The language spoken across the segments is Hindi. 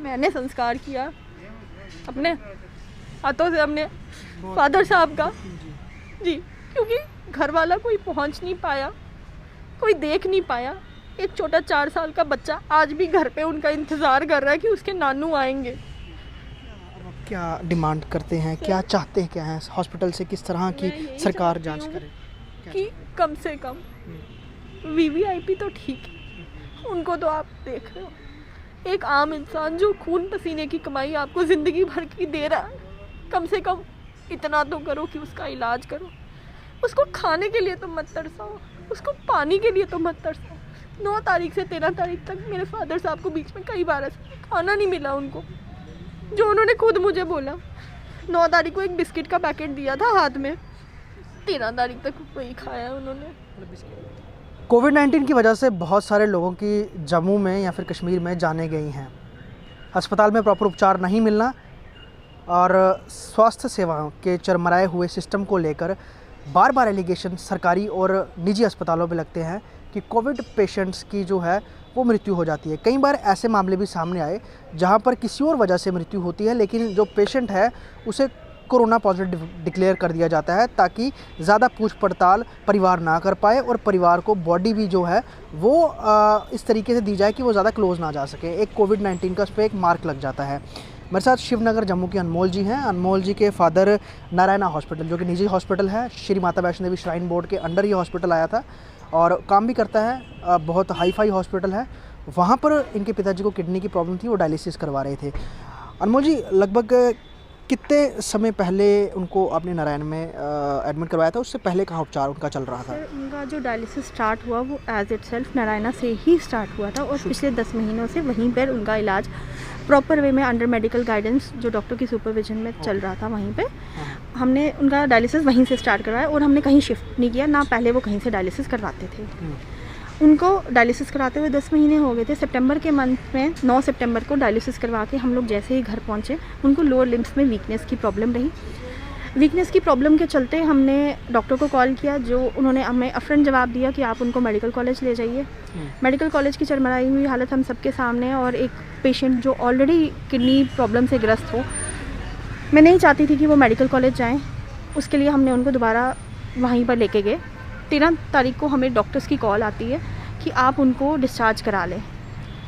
मैंने संस्कार किया अपने हाथों से अपने फादर साहब का जी, क्योंकि घर वाला कोई पहुंच नहीं पाया, कोई देख नहीं पाया। एक छोटा 4 साल का बच्चा आज भी घर पे उनका इंतज़ार कर रहा है कि उसके नानू आएंगे। क्या डिमांड करते हैं, क्या चाहते हैं, क्या है हॉस्पिटल से, किस तरह की सरकार जांच करे कि कम से कम वीवीआईपी तो ठीक है, उनको तो आप देख रहे हो, एक आम इंसान जो खून पसीने की कमाई आपको ज़िंदगी भर की दे रहा है, कम से कम इतना तो करो कि उसका इलाज करो। उसको खाने के लिए तो मत तरसाओ, उसको पानी के लिए तो मत तरसाओ। 9 तारीख से 13 तारीख तक मेरे फादर साहब को बीच में कई बार ऐसा खाना नहीं मिला उनको, जो उन्होंने खुद मुझे बोला। 9 तारीख को एक बिस्किट का पैकेट दिया था हाथ में, 13 तारीख तक वही खाया उन्होंने। कोविड-19 की वजह से बहुत सारे लोगों की जम्मू में या फिर कश्मीर में जाने गई हैं। अस्पताल में प्रॉपर उपचार नहीं मिलना और स्वास्थ्य सेवाओं के चरमराए हुए सिस्टम को लेकर बार बार एलिगेशन सरकारी और निजी अस्पतालों पे लगते हैं कि कोविड पेशेंट्स की जो है वो मृत्यु हो जाती है। कई बार ऐसे मामले भी सामने आए जहां पर किसी और वजह से मृत्यु होती है, लेकिन जो पेशेंट है उसे कोरोना पॉजिटिव डिक्लेयर कर दिया जाता है ताकि ज़्यादा पूछ पड़ताल परिवार ना कर पाए और परिवार को बॉडी भी जो है वो इस तरीके से दी जाए कि वो ज़्यादा क्लोज ना जा सके। एक कोविड-19 का उस पर एक मार्क लग जाता है। मेरे साथ शिवनगर जम्मू के अनमोल जी हैं। अनमोल जी के फादर नारायणा हॉस्पिटल, जो कि निजी हॉस्पिटल है, श्री माता वैष्णो देवी श्राइन बोर्ड के अंडर ये हॉस्पिटल आया था और काम भी करता है, बहुत हाई फाई हॉस्पिटल है। वहाँ पर इनके पिताजी को किडनी की प्रॉब्लम थी, वो डायलिसिस करवा रहे थे। अनमोल जी, लगभग कितने समय पहले उनको आपने नारायण में एडमिट करवाया था? उससे पहले कहाँ उपचार उनका चल रहा था? उनका जो डायलिसिस स्टार्ट हुआ वो एज इट सेल्फ नारायणा से ही स्टार्ट हुआ था और पिछले 10 महीनों से वहीं पर उनका इलाज प्रॉपर वे में अंडर मेडिकल गाइडेंस जो डॉक्टर की सुपरविजन में चल रहा था। वहीं पे हमने उनका डायलिसिस वहीं से स्टार्ट करवाया और हमने कहीं शिफ्ट नहीं किया, ना पहले वो कहीं से डायलिसिस करवाते थे। उनको डायलिसिस कराते हुए 10 महीने हो गए थे। सितंबर के मंथ में 9 सितंबर को डायलिसिस करवा के हम लोग जैसे ही घर पहुँचे, उनको लोअर लिम्स में वीकनेस की प्रॉब्लम रही। वीकनेस की प्रॉब्लम के चलते हमने डॉक्टर को कॉल किया, जो उन्होंने हमें अफरन जवाब दिया कि आप उनको मेडिकल कॉलेज ले जाइए। मेडिकल कॉलेज की चरमराई हुई हालत हम सबके सामने, और एक पेशेंट जो ऑलरेडी किडनी प्रॉब्लम से ग्रस्त हो, मैं नहीं चाहती थी कि वो मेडिकल कॉलेज जाएँ। उसके लिए हमने उनको दोबारा वहीं पर लेके गए। 13 तारीख को हमें डॉक्टर्स की कॉल आती है कि आप उनको डिस्चार्ज करा लें।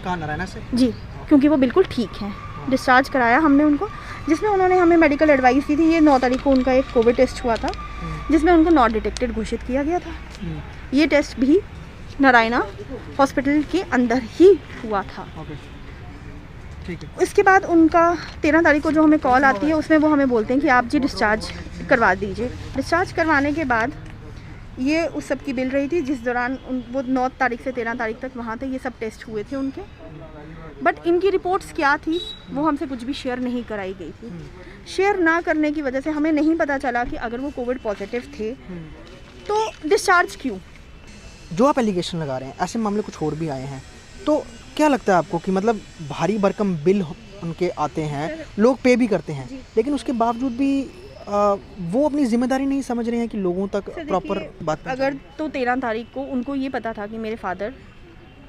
कहाँ, नारायणा से? जी, क्योंकि वो बिल्कुल ठीक हैं। डिस्चार्ज कराया हमने उनको, जिसमें उन्होंने हमें मेडिकल एडवाइस दी थी। ये 9 तारीख को उनका एक कोविड टेस्ट हुआ था जिसमें उनको नॉट डिटेक्टेड घोषित किया गया था। ये टेस्ट भी नारायणा हॉस्पिटल के अंदर ही हुआ था। ठीक है। इसके बाद उनका 13 तारीख को जो हमें कॉल आती है उसमें वो हमें बोलते हैं कि आप जी डिस्चार्ज करवा दीजिए। डिस्चार्ज करवाने के बाद ये उस सब की बिल रही थी जिस दौरान वो 9 तारीख से 13 तारीख तक वहाँ थे। ये सब टेस्ट हुए थे उनके, बट इनकी रिपोर्ट्स क्या थी वो हमसे कुछ भी शेयर नहीं कराई गई थी। शेयर ना करने की वजह से हमें नहीं पता चला कि अगर वो कोविड पॉजिटिव थे तो डिस्चार्ज क्यों। जो आप एलिगेशन लगा रहे हैं, ऐसे मामले कुछ और भी आए हैं, तो क्या लगता है आपको कि मतलब भारी भरकम बिल उनके आते हैं, लोग पे भी करते हैं, लेकिन उसके बावजूद भी वो अपनी जिम्मेदारी नहीं समझ रहे हैं कि लोगों तक प्रॉपर बात अगर तो 13 तारीख को उनको ये पता था कि मेरे फादर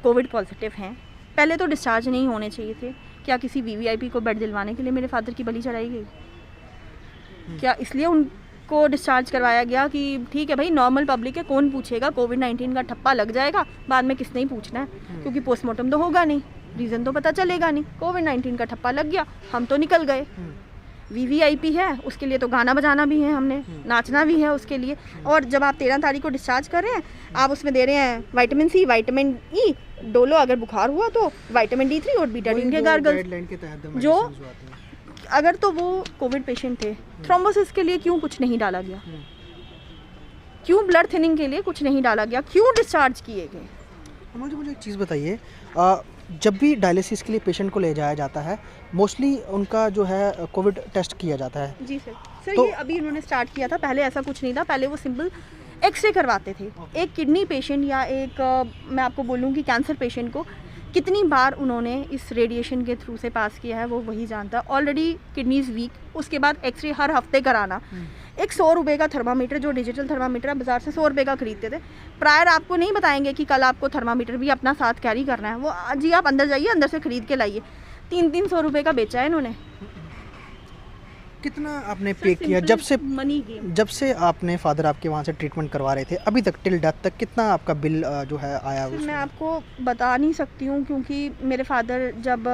कोविड पॉजिटिव हैं, पहले तो डिस्चार्ज नहीं होने चाहिए थे। क्या किसी वीवीआईपी को बेड दिलवाने के लिए मेरे फादर की बलि चढ़ाई गई? क्या इसलिए उनको डिस्चार्ज करवाया गया कि ठीक है भाई, नॉर्मल पब्लिक है, कौन पूछेगा, कोविड-19 का ठप्पा लग जाएगा, बाद में किसने ही पूछना है, क्योंकि पोस्टमार्टम तो होगा नहीं, रीज़न तो पता चलेगा नहीं, कोविड-19 का ठप्पा लग गया, हम तो निकल गए। वीवीआईपी है, उसके लिए तो गाना बजाना भी है, हमने नाचना भी है उसके लिए। और जब आप 13 तारीख को डिस्चार्ज कर रहे हैं, आप उसमें दे रहे हैं vitamin C, vitamin E, Dolo अगर बुखार हुआ तो विटामिन D3 और बीटाडीन के गार्गल्स। जो अगर तो वो कोविड पेशेंट थे, थ्रोम्बोसिस के लिए क्यों कुछ नहीं डाला गया? क्यों ब्लड थिनिंग के लिए कुछ नहीं डाला गया? क्यों डिस्चार्ज किए गए? मुझे एक चीज़ बताइए, जब भी डायलिसिस के लिए पेशेंट को ले जाया जाता है, मोस्टली उनका जो है कोविड टेस्ट किया जाता है। जी सर, तो ये अभी उन्होंने स्टार्ट किया था, पहले ऐसा कुछ नहीं था। पहले वो सिंपल एक्सरे करवाते थे। एक किडनी पेशेंट या एक मैं आपको बोलूँ कि कैंसर पेशेंट को कितनी बार उन्होंने इस रेडिएशन के थ्रू से पास किया है वो वही जानता। ऑलरेडी किडनीज वीक, उसके बाद एक्सरे हर हफ्ते कराना। एक 100 रुपये का थर्मामीटर, जो डिजिटल थर्मामीटर है बाज़ार से 100 रुपये का खरीदते थे, प्रायर आपको नहीं बताएंगे कि कल आपको थर्मामीटर भी अपना साथ कैरी करना है। वो जी आप अंदर जाइए, अंदर से ख़रीद के लाइए। 300 रुपये का बेचा है इन्होंने। कितना आपने पे किया मनी गेम। जब से आपने फादर आपके वहाँ से ट्रीटमेंट करवा रहे थे अभी तक टिल डेथ तक कितना आपका बिल जो है आया? मैं आपको बता नहीं सकती हूँ, क्योंकि मेरे फादर जब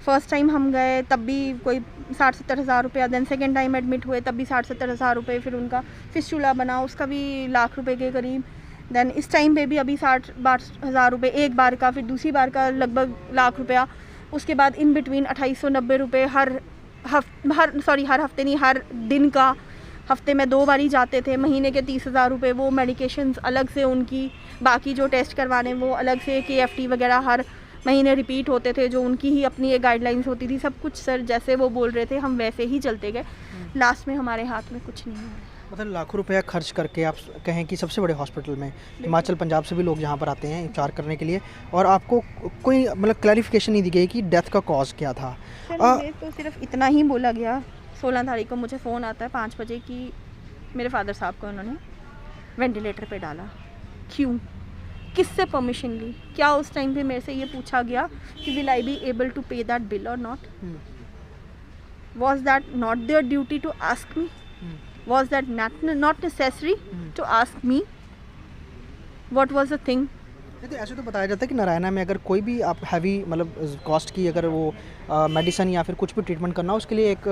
फर्स्ट टाइम हम गए तब भी कोई 60-70 हज़ार रुपया, देन सेकेंड टाइम एडमिट हुए तब भी 60-70 हज़ार रुपये, फिर उनका फिस्टूला बना उसका भी लाख रुपए के करीब, देन इस टाइम पे भी अभी 60-62 हज़ार रुपये एक बार का, फिर दूसरी बार का लगभग लाख रुपया, उसके बाद इन बिटवीन 2890 रुपये हर हफ्ते नहीं, हर दिन का। हफ्ते में 2 बार ही जाते थे, महीने के 30,000 रुपये, वो मेडिकेशंस अलग से उनकी, बाकी जो टेस्ट करवाने वो अलग से, KFT वगैरह हर महीने रिपीट होते थे, जो उनकी ही अपनी एक गाइडलाइंस होती थी। सब कुछ सर जैसे वो बोल रहे थे हम वैसे ही चलते गए, लास्ट में हमारे हाथ में कुछ नहीं हुआ। मतलब लाखों रुपया खर्च करके आप कहें कि सबसे बड़े हॉस्पिटल में हिमाचल पंजाब से भी लोग यहाँ पर आते हैं उपचार करने के लिए, और आपको कोई मतलब क्लैरिफिकेशन नहीं दी गई कि डेथ का कॉज क्या था? मुझे तो सिर्फ इतना ही बोला गया, 16 तारीख को मुझे फ़ोन आता है 5 बजे कि मेरे फादर साहब को उन्होंने वेंटिलेटर पे डाला। क्यों, किससे परमिशन ली? क्या उस टाइम पे मेरे से ये पूछा गया कि will I be able to pay that bill or not? Was that not their duty to ask me? Was that not necessary to ask me? What was the thing? तो ऐसे तो बताया जाता है कि नारायणा में अगर कोई भी आप हैवी मतलब कॉस्ट की अगर वो मेडिसिन या फिर कुछ भी ट्रीटमेंट करना हो उसके लिए एक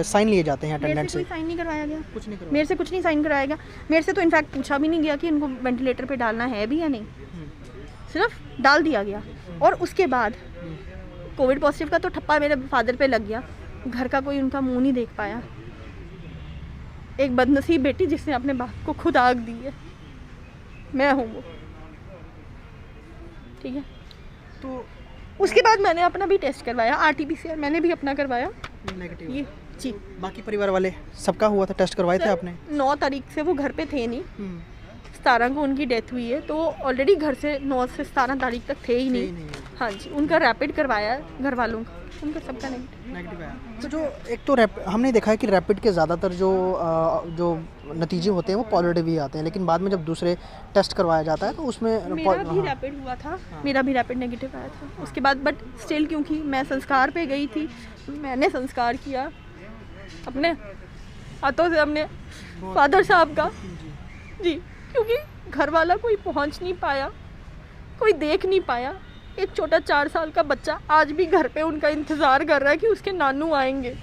साइन लिए जाते हैं अटेंडेंट से। मेरे से कोई साइन नहीं करवाया गया, कुछ नहीं करवाया, मेरे से कुछ नहीं साइन कराया गया। मेरे से तो इनफैक्ट पूछा भी नहीं गया कि इनको वेंटिलेटर पे डालना है भी या नहीं, सिर्फ डाल दिया गया। और उसके बाद कोविड पॉजिटिव का तो ठप्पा मेरे फादर पे लग गया, घर का कोई उनका मुँह नहीं देख पाया। एक बदनसीब बेटी जिसने अपने बाप को खुद आग दी है, मैं हूँ वो, ठीक है। तो उसके बाद मैंने अपना भी टेस्ट करवाया, RT-PCR मैंने भी अपना करवाया, नेगेटिव ये जी। बाकी परिवार वाले सबका हुआ था, टेस्ट करवाए थे आपने? 9 तारीख से वो घर पे थे नहीं, 17 को उनकी डेथ हुई है, तो ऑलरेडी घर से 9 से 17 तारीख तक थे ही नहीं। हाँ जी, उनका रैपिड करवाया घर वालों का, उनका सबका नेगेटिव आया। तो जो एक तो हमने देखा है कि रैपिड के ज़्यादातर जो नतीजे होते हैं वो पॉजिटिव ही आते हैं, लेकिन बाद में जब दूसरे टेस्ट करवाया जाता है तो उसमें मेरा भी रैपिड हुआ था, मेरा भी रैपिड नेगेटिव आया था उसके बाद। बट स्टिल क्योंकि मैं संस्कार पे गई थी, मैंने संस्कार किया अपने हाथों से अपने फादर साहब का जी, क्योंकि घर वाला कोई पहुंच नहीं पाया, कोई देख नहीं पाया। एक छोटा 4 साल का बच्चा आज भी घर पे उनका इंतज़ार कर रहा है कि उसके नानू आएंगे।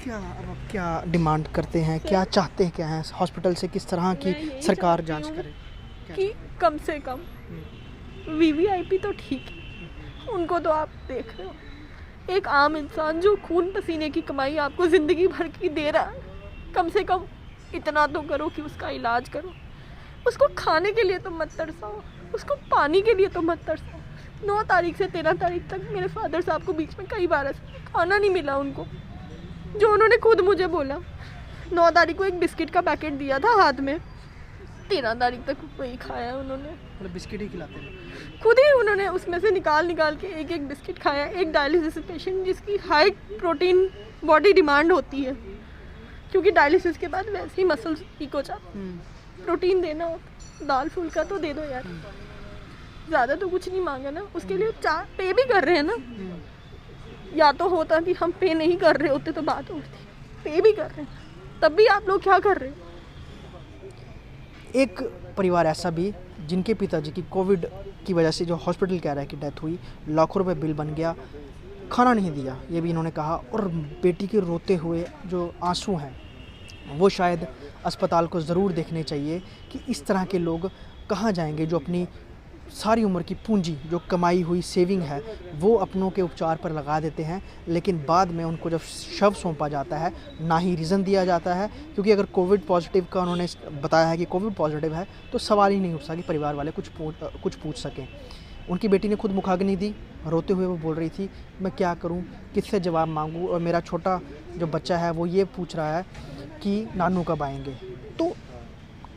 क्या डिमांड करते हैं, क्या चाहते हैं, क्या है हॉस्पिटल से, किस तरह की सरकार जांच करे कि कम से कम VVIP तो ठीक है, उनको तो आप देख रहे हो, एक आम इंसान जो खून पसीने की कमाई आपको ज़िंदगी भर की दे रहा है, कम से कम इतना तो करो कि उसका इलाज करो। उसको खाने के लिए तो मत तरसाओ, उसको पानी के लिए तो मत तरसाओ। 9 तारीख से 13 तारीख तक मेरे फादर साहब को बीच में कई बार खाना नहीं मिला उनको, जो उन्होंने खुद मुझे बोला। 9 तारीख को एक बिस्किट का पैकेट दिया था हाथ में, 13 तारीख तक वही खाया उन्होंने। मतलब बिस्किट ही खिलाते हैं खुद ही, उन्होंने उसमें से निकाल के एक बिस्किट खाया। एक डायलिसिस पेशेंट जिसकी हाई प्रोटीन बॉडी डिमांड होती है, क्योंकि डायलिसिस के बाद वैसे ही मसल्स वीक हो जाते, प्रोटीन देना होता, दाल फुल्का तो दे दो यार, ज़्यादा तो कुछ नहीं मांगा ना। उसके लिए पे भी कर रहे हैं ना, या तो होता कि हम पे नहीं कर रहे होते तो बात होती, पे भी कर रहे हैं तब भी आप लोग क्या कर रहे हैं। एक परिवार ऐसा भी जिनके पिताजी की कोविड की वजह से जो हॉस्पिटल कह रहा है कि डेथ हुई, लाखों रुपए बिल बन गया, खाना नहीं दिया, ये भी इन्होंने कहा। और बेटी के रोते हुए जो आंसू हैं वो शायद अस्पताल को ज़रूर देखने चाहिए कि इस तरह के लोग कहाँ जाएंगे जो अपनी सारी उम्र की पूंजी, जो कमाई हुई सेविंग है, वो अपनों के उपचार पर लगा देते हैं, लेकिन बाद में उनको जब शव सौंपा जाता है ना ही रीज़न दिया जाता है। क्योंकि अगर कोविड पॉजिटिव का उन्होंने बताया है कि कोविड पॉजिटिव है तो सवाल ही नहीं उठता कि परिवार वाले कुछ पूछ सकें। उनकी बेटी ने खुद मुखाग्नि दी, रोते हुए वो बोल रही थी मैं क्या करूं, किससे जवाब मांगूं, और मेरा छोटा जो बच्चा है वो ये पूछ रहा है कि नानू कब आएंगे। तो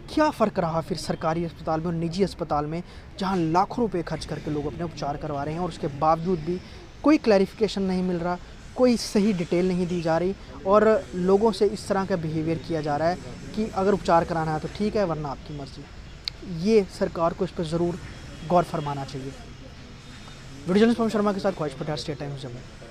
क्या फ़र्क रहा फिर सरकारी अस्पताल में और निजी अस्पताल में, जहां लाखों रुपए खर्च करके लोग अपने उपचार करवा रहे हैं और उसके बावजूद भी कोई क्लैरिफिकेशन नहीं मिल रहा, कोई सही डिटेल नहीं दी जा रही, और लोगों से इस तरह का बिहेवियर किया जा रहा है कि अगर उपचार कराना है तो ठीक है वरना आपकी मर्ज़ी। ये सरकार को इस पर ज़रूर गौर फरमाना चाहिए। वीडियो जर्नलिस्ट पवन शर्मा के साथ ख्वाहिश पटेल, स्टेट टाइम्स जम्मू।